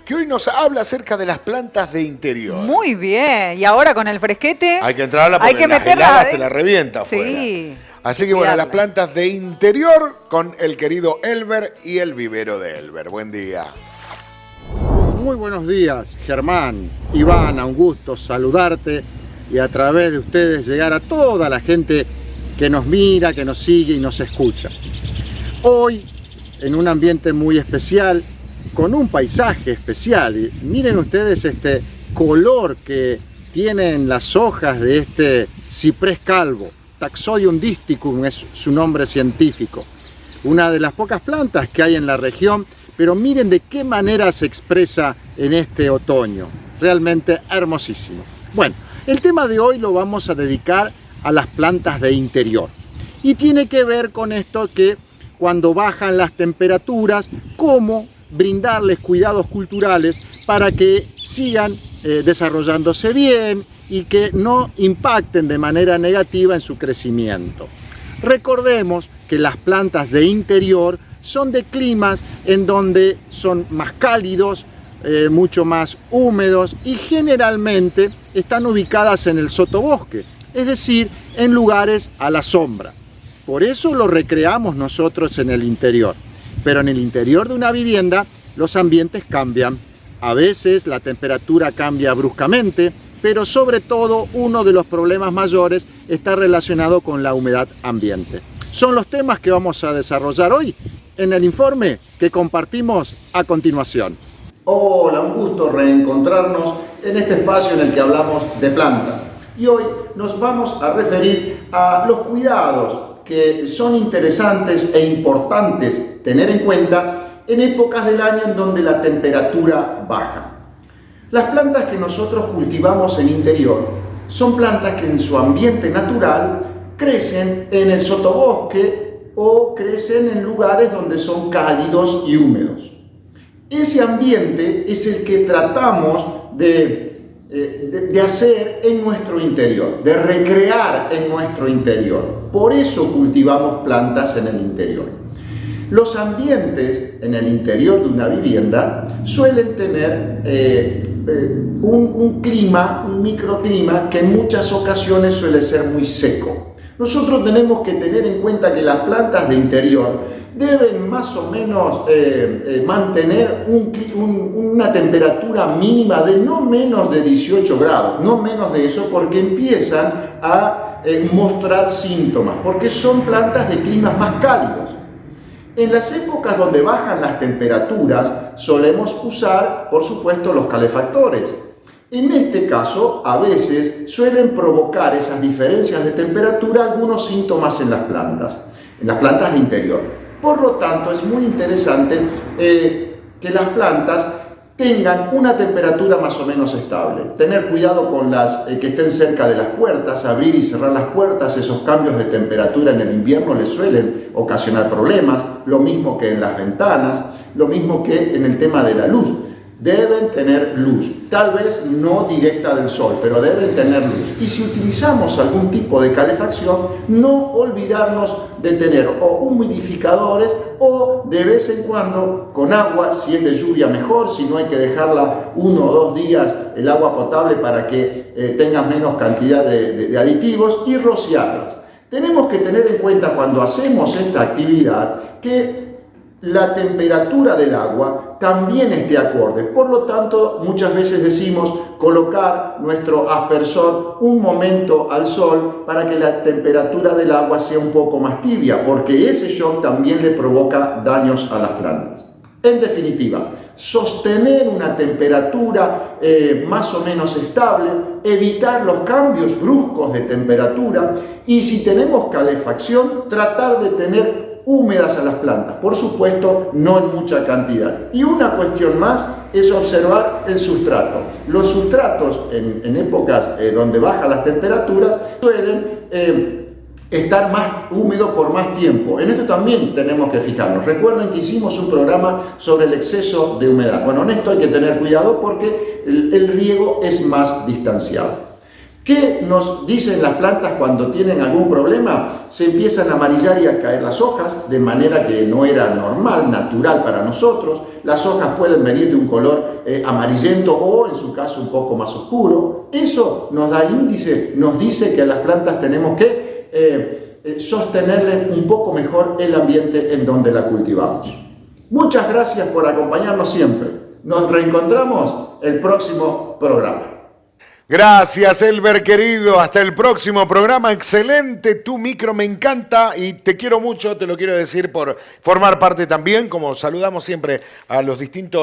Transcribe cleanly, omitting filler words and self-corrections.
que hoy nos habla acerca de las plantas de interior. Muy bien, y ahora con el fresquete Hay que entrarla porque hay que las meterla, heladas te la revienta afuera. Sí. Así que bueno, las plantas de interior con el querido Elber y el vivero de Elber. Buen día. Muy buenos días, Germán, Ivana, un gusto saludarte y a través de ustedes llegar a toda la gente que nos mira, que nos sigue y nos escucha. Hoy, en un ambiente muy especial, con un paisaje especial, y miren ustedes este color que tienen las hojas de este ciprés calvo, Taxodium disticum es su nombre científico, una de las pocas plantas que hay en la región, pero miren de qué manera se expresa en este otoño, realmente hermosísimo. Bueno, el tema de hoy lo vamos a dedicar a las plantas de interior y tiene que ver con esto que cuando bajan las temperaturas, cómo brindarles cuidados culturales para que sigan desarrollándose bien y que no impacten de manera negativa en su crecimiento. Recordemos que las plantas de interior son de climas en donde son más cálidos, mucho más húmedos y generalmente están ubicadas en el sotobosque, es decir, en lugares a la sombra. Por eso lo recreamos nosotros en el interior. Pero en el interior de una vivienda los ambientes cambian. A veces la temperatura cambia bruscamente, pero sobre todo uno de los problemas mayores está relacionado con la humedad ambiente. Son los temas que vamos a desarrollar hoy en el informe que compartimos a continuación. Hola, un gusto reencontrarnos en este espacio en el que hablamos de plantas. Y hoy nos vamos a referir a los cuidados que son interesantes e importantes tener en cuenta en épocas del año en donde la temperatura baja. Las plantas que nosotros cultivamos en interior son plantas que en su ambiente natural crecen en el sotobosque o crecen en lugares donde son cálidos y húmedos. Ese ambiente es el que tratamos de hacer en nuestro interior, de recrear en nuestro interior. Por eso cultivamos plantas en el interior. Los ambientes en el interior de una vivienda suelen tener un clima, un microclima que en muchas ocasiones suele ser muy seco. Nosotros tenemos que tener en cuenta que las plantas de interior deben más o menos mantener una temperatura mínima de no menos de 18 grados, no menos de eso, porque empiezan a mostrar síntomas, porque son plantas de climas más cálidos. En las épocas donde bajan las temperaturas solemos usar, por supuesto, los calefactores. En este caso, a veces suelen provocar esas diferencias de temperatura algunos síntomas en las plantas de interior. Por lo tanto, es muy interesante que las plantas tengan una temperatura más o menos estable. Tener cuidado con las que estén cerca de las puertas, abrir y cerrar las puertas, esos cambios de temperatura en el invierno les suelen ocasionar problemas, lo mismo que en las ventanas, lo mismo que en el tema de la luz. Deben tener luz, tal vez no directa del sol, pero deben tener luz. Y si utilizamos algún tipo de calefacción, no olvidarnos de tener o humidificadores o de vez en cuando con agua, si es de lluvia mejor, si no hay que dejarla 1 o 2 días el agua potable para que tenga menos cantidad de aditivos y rociarlas. Tenemos que tener en cuenta cuando hacemos esta actividad que la temperatura del agua también esté acorde. Por lo tanto, muchas veces decimos colocar nuestro aspersor un momento al sol para que la temperatura del agua sea un poco más tibia, porque ese shock también le provoca daños a las plantas. En definitiva, sostener una temperatura más o menos estable, evitar los cambios bruscos de temperatura y si tenemos calefacción, tratar de tener húmedas a las plantas, por supuesto no en mucha cantidad. Y una cuestión más es observar el sustrato. Los sustratos en épocas donde bajan las temperaturas suelen estar más húmedos por más tiempo. En esto también tenemos que fijarnos. Recuerden que hicimos un programa sobre el exceso de humedad. Bueno, en esto hay que tener cuidado porque el riego es más distanciado. ¿Qué nos dicen las plantas cuando tienen algún problema? Se empiezan a amarillar y a caer las hojas, de manera que no era normal, natural para nosotros. Las hojas pueden venir de un color amarillento o, en su caso, un poco más oscuro. Eso nos da índice, nos dice que a las plantas tenemos que sostenerles un poco mejor el ambiente en donde la cultivamos. Muchas gracias por acompañarnos siempre. Nos reencontramos el próximo programa. Gracias, Elber, querido. Hasta el próximo programa. Excelente. Tu micro me encanta y te quiero mucho. Te lo quiero decir por formar parte también, como saludamos siempre a los distintos